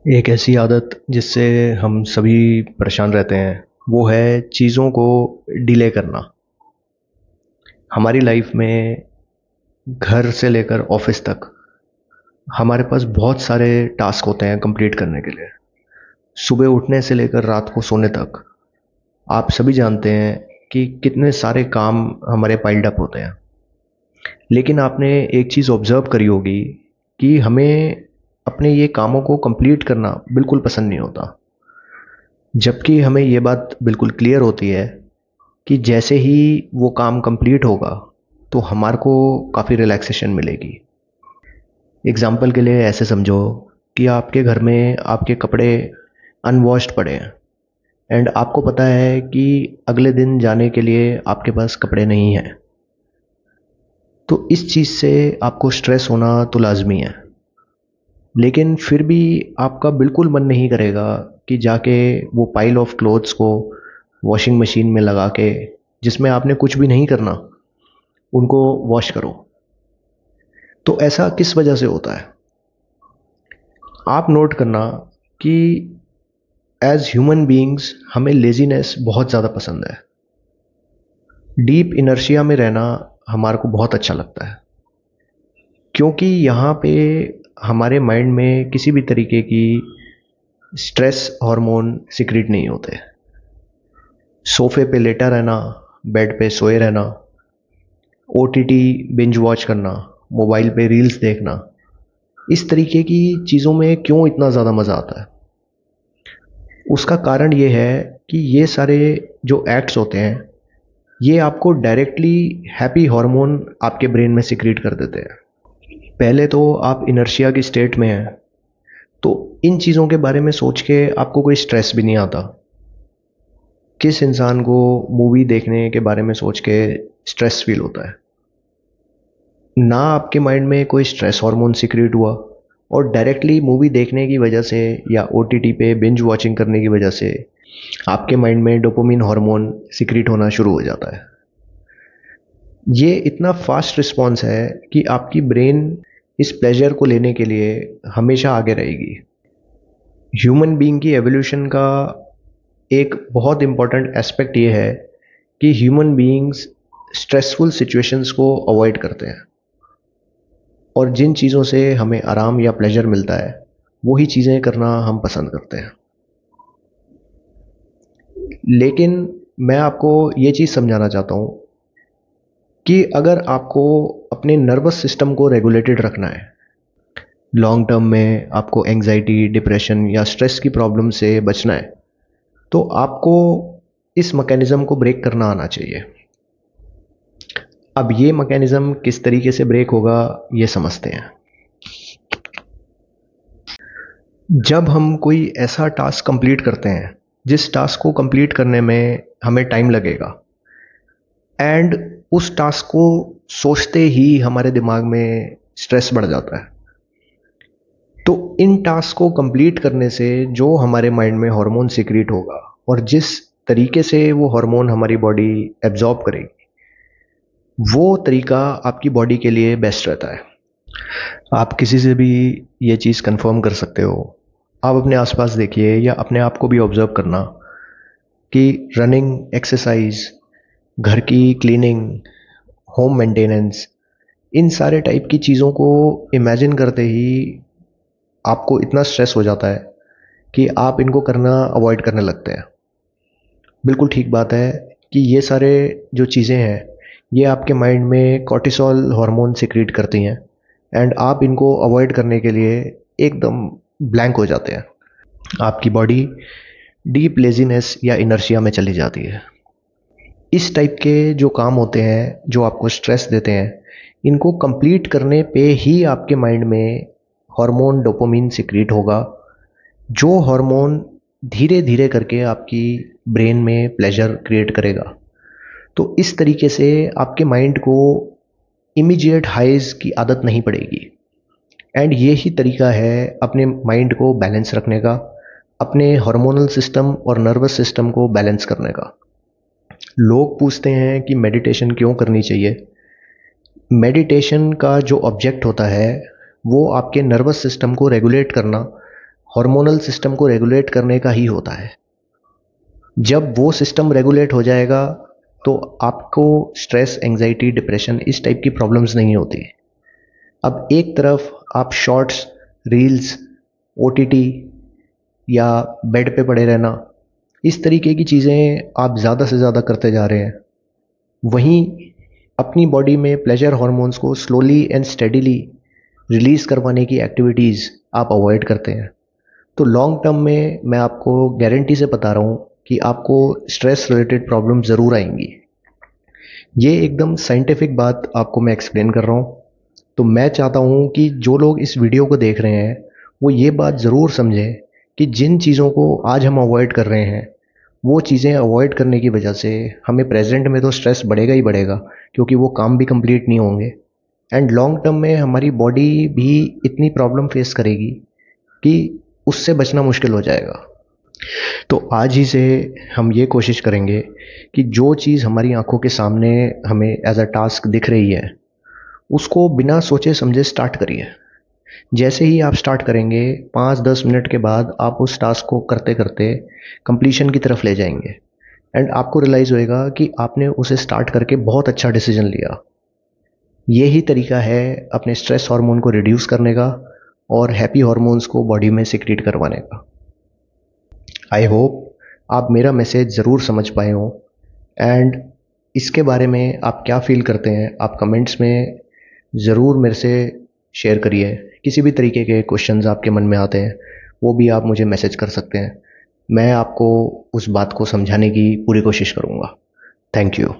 एक ऐसी आदत जिससे हम सभी परेशान रहते हैं, वो है चीज़ों को डिले करना। हमारी लाइफ में घर से लेकर ऑफिस तक हमारे पास बहुत सारे टास्क होते हैं कंप्लीट करने के लिए। सुबह उठने से लेकर रात को सोने तक आप सभी जानते हैं कि कितने सारे काम हमारे पाइल्ड अप होते हैं। लेकिन आपने एक चीज़ ऑब्ज़र्व करी होगी कि हमें अपने ये कामों को कंप्लीट करना बिल्कुल पसंद नहीं होता। जबकि हमें ये बात बिल्कुल क्लियर होती है कि जैसे ही वो काम कंप्लीट होगा तो हमारे को काफ़ी रिलैक्सेशन मिलेगी। एग्ज़ाम्पल के लिए ऐसे समझो कि आपके घर में आपके कपड़े अनवॉश्ड पड़े हैं एंड आपको पता है कि अगले दिन जाने के लिए आपके पास कपड़े नहीं हैं। तो इस चीज़ से आपको स्ट्रेस होना तो लाज़मी है, लेकिन फिर भी आपका बिल्कुल मन नहीं करेगा कि जाके वो पाइल ऑफ क्लोथ्स को वॉशिंग मशीन में लगा के, जिसमें आपने कुछ भी नहीं करना, उनको वॉश करो। तो ऐसा किस वजह से होता है? आप नोट करना कि एज ह्यूमन बीइंग्स हमें लेजीनेस बहुत ज़्यादा पसंद है। डीप इनर्शिया में रहना हमारे को बहुत अच्छा लगता है, क्योंकि यहाँ पे हमारे माइंड में किसी भी तरीके की स्ट्रेस हार्मोन सिक्रीट नहीं होते। सोफे पे लेटा रहना, बेड पे सोए रहना, ओटीटी बिंज वॉच करना, मोबाइल पे रील्स देखना, इस तरीके की चीज़ों में क्यों इतना ज़्यादा मज़ा आता है? उसका कारण ये है कि ये सारे जो एक्ट्स होते हैं, ये आपको डायरेक्टली हैप्पी हार्मोन आपके ब्रेन में सिक्रीट कर देते हैं। पहले तो आप इनर्शिया की स्टेट में हैं, तो इन चीज़ों के बारे में सोच के आपको कोई स्ट्रेस भी नहीं आता। किस इंसान को मूवी देखने के बारे में सोच के स्ट्रेस फील होता है? ना आपके माइंड में कोई स्ट्रेस हार्मोन सिक्रीट हुआ, और डायरेक्टली मूवी देखने की वजह से या ओटीटी पे बिंज वॉचिंग करने की वजह से आपके माइंड में डोपामिन हार्मोन सिक्रीट होना शुरू हो जाता है। ये इतना फास्ट रिस्पॉन्स है कि आपकी ब्रेन इस प्लेजर को लेने के लिए हमेशा आगे रहेगी। ह्यूमन बीइंग की एवोल्यूशन का एक बहुत इम्पॉर्टेंट एस्पेक्ट ये है कि ह्यूमन बीइंग्स स्ट्रेसफुल सिचुएशंस को अवॉइड करते हैं, और जिन चीज़ों से हमें आराम या प्लेजर मिलता है वही चीज़ें करना हम पसंद करते हैं। लेकिन मैं आपको ये चीज़ समझाना चाहता हूँ कि अगर आपको अपने नर्वस सिस्टम को रेगुलेटेड रखना है, लॉन्ग टर्म में आपको एंजाइटी, डिप्रेशन या स्ट्रेस की प्रॉब्लम से बचना है, तो आपको इस मैकेनिज़्म को ब्रेक करना आना चाहिए। अब ये मैकेनिज़्म किस तरीके से ब्रेक होगा, ये समझते हैं। जब हम कोई ऐसा टास्क कंप्लीट करते हैं जिस टास्क को कंप्लीट करने में हमें टाइम लगेगा, एंड उस टास्क को सोचते ही हमारे दिमाग में स्ट्रेस बढ़ जाता है, तो इन टास्क को कंप्लीट करने से जो हमारे माइंड में हार्मोन सिक्रीट होगा और जिस तरीके से वो हार्मोन हमारी बॉडी एब्जॉर्ब करेगी, वो तरीका आपकी बॉडी के लिए बेस्ट रहता है। आप किसी से भी ये चीज़ कंफर्म कर सकते हो। आप अपने आसपास देखिए या अपने आप को भी ऑब्जर्व करना कि रनिंग, एक्सरसाइज, घर की क्लीनिंग, होम मेंटेनेंस, इन सारे टाइप की चीज़ों को इमेजिन करते ही आपको इतना स्ट्रेस हो जाता है कि आप इनको करना अवॉइड करने लगते हैं। बिल्कुल ठीक बात है कि ये सारे जो चीज़ें हैं, ये आपके माइंड में कॉर्टिसोल हार्मोन सिक्रीट करती हैं, एंड आप इनको अवॉइड करने के लिए एकदम ब्लैंक हो जाते हैं। आपकी बॉडी डीप लेजीनेस या इनर्शिया में चली जाती है। इस टाइप के जो काम होते हैं जो आपको स्ट्रेस देते हैं, इनको कंप्लीट करने पे ही आपके माइंड में हार्मोन डोपामिन सिक्रीट होगा, जो हार्मोन धीरे धीरे करके आपकी ब्रेन में प्लेजर क्रिएट करेगा। तो इस तरीके से आपके माइंड को इमीडिएट हाइज की आदत नहीं पड़ेगी, एंड ये ही तरीका है अपने माइंड को बैलेंस रखने का, अपने हार्मोनल सिस्टम और नर्वस सिस्टम को बैलेंस करने का। लोग पूछते हैं कि मेडिटेशन क्यों करनी चाहिए। मेडिटेशन का जो ऑब्जेक्ट होता है वो आपके नर्वस सिस्टम को रेगुलेट करना हार्मोनल सिस्टम को रेगुलेट करने का ही होता है। जब वो सिस्टम रेगुलेट हो जाएगा तो आपको स्ट्रेस, एंजाइटी, डिप्रेशन इस टाइप की प्रॉब्लम्स नहीं होती। अब एक तरफ आप शॉर्ट्स, रील्स, ओटीटी या बेड पे पड़े रहना, इस तरीके की चीज़ें आप ज़्यादा से ज़्यादा करते जा रहे हैं, वहीं अपनी बॉडी में प्लेजर हार्मोन्स को स्लोली एंड स्टेडीली रिलीज़ करवाने की एक्टिविटीज़ आप अवॉइड करते हैं। तो लॉन्ग टर्म में मैं आपको गारंटी से बता रहा हूँ कि आपको स्ट्रेस रिलेटेड प्रॉब्लम ज़रूर आएंगी। ये एकदम साइंटिफिक बात आपको मैं एक्सप्लेन कर रहा हूँ। तो मैं चाहता हूँ कि जो लोग इस वीडियो को देख रहे हैं वो ये बात ज़रूर समझें कि जिन चीज़ों को आज हम अवॉइड कर रहे हैं, वो चीज़ें अवॉइड करने की वजह से हमें प्रेजेंट में तो स्ट्रेस बढ़ेगा ही बढ़ेगा, क्योंकि वो काम भी कंप्लीट नहीं होंगे, एंड लॉन्ग टर्म में हमारी बॉडी भी इतनी प्रॉब्लम फेस करेगी कि उससे बचना मुश्किल हो जाएगा। तो आज ही से हम ये कोशिश करेंगे कि जो चीज़ हमारी आंखों के सामने हमें एज अ टास्क दिख रही है, उसको बिना सोचे समझे स्टार्ट करिए। जैसे ही आप स्टार्ट करेंगे, 5-10 मिनट के बाद आप उस टास्क को करते करते कंप्लीशन की तरफ ले जाएंगे, एंड आपको रियलाइज़ होएगा कि आपने उसे स्टार्ट करके बहुत अच्छा डिसीजन लिया। यही तरीका है अपने स्ट्रेस हार्मोन को रिड्यूस करने का और हैप्पी हार्मोन्स को बॉडी में सिक्रीट करवाने का। आई होप आप मेरा मैसेज ज़रूर समझ पाए हों, एंड इसके बारे में आप क्या फ़ील करते हैं आप कमेंट्स में ज़रूर मेरे से शेयर करिए। किसी भी तरीके के क्वेश्चंस आपके मन में आते हैं वो भी आप मुझे मैसेज कर सकते हैं। मैं आपको उस बात को समझाने की पूरी कोशिश करूँगा। Thank you.